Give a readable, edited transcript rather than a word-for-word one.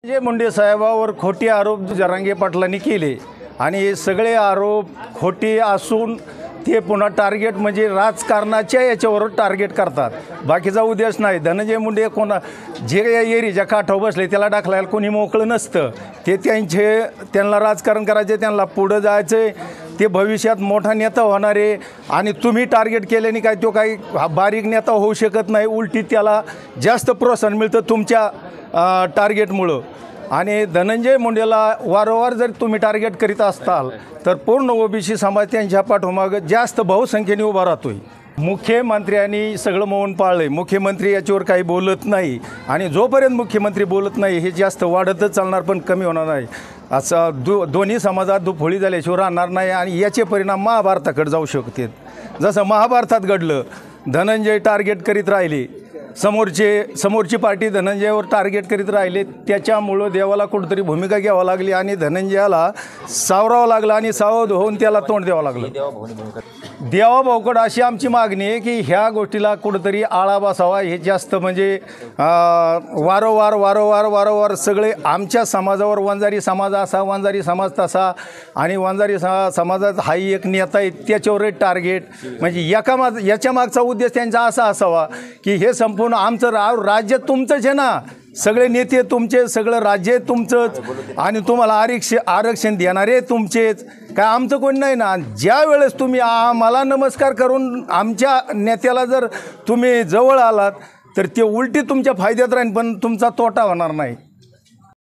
जे मुंडे साहेबावर खोटे आरोप जरांगे पाटलांनी केले आणि हे सगळे आरोप खोटे असून ते पुन्हा टार्गेट म्हणजे राजकारणाच्या याच्यावर टार्गेट करतात, बाकीचा उद्देश नाही। धनंजय मुंडे कोणा जे एरीच्या काठावर बसले त्याला दाखलायला कोणी मोकळं नसतं। ते त्यांना राजकारण करायचे, त्यांना पुढं जायचं, ते भविष्यात मोठा नेता होणार आहे आणि तुम्ही टार्गेट केल्याने काय तो काही बारीक नेता होऊ शकत नाही। उलटी त्याला जास्त प्रोत्साहन मिळतं तुमच्या टार्गेटमुळं। आणि धनंजय मुंडेला वारंवार जर तुम्ही टार्गेट करीत असताल तर पूर्ण ओबीसी समाज त्यांच्या पाठोमागं जास्त बहुसंख्येने उभा राहतोय। मुख्यमंत्र्यांनी सगळं मौन पाळलंय, मुख्यमंत्री याच्यावर काही बोलत नाही आणि जोपर्यंत मुख्यमंत्री बोलत नाही हे जास्त वाढतच चालणार, पण कमी होणार नाही। असं दोन्ही समाजात दुफोळी झाल्याशिवाय राहणार नाही आणि याचे परिणाम महाभारताकडे जाऊ शकतात। जसं महाभारतात घडलं, धनंजय टार्गेट करीत राहिले, समोरची पार्टी धनंजयावर टार्गेट करीत राहिले, त्याच्यामुळं देवाला कुठंतरी भूमिका घ्यावी लागली आणि धनंजयाला सावरावं लागलं आणि सावध होऊन त्याला तोंड द्यावं लागलं। देवाभाऊकडं अशी आमची मागणी आहे की ह्या गोष्टीला कुठंतरी आळा बसावा। हे जास्त म्हणजे वारंवार सगळे आमच्या समाजावर, वंजारी समाज असा, वंजारी समाज तसा आणि वंजारी समाजात हाही एक नेता आहे त्याच्यावर टार्गेट, म्हणजे याच्या मागचा उद्देश त्यांचा असा असावा की हे संपूर्ण आमचं राज्य तुमचंच आहे ना, सगळे नेते तुमचे, सगळं राज्य तुमचंच आणि तुम्हाला आरक्षण देणारे तुमचेच, काय आमचं कोणी नाही ना। ज्या वेळेस तुम्ही आम्हाला नमस्कार करून आमच्या नेत्याला जर तुम्ही जवळ आलात तर ते उलटी तुमच्या फायद्यात राहील, पण तुमचा तोटा होणार नाही।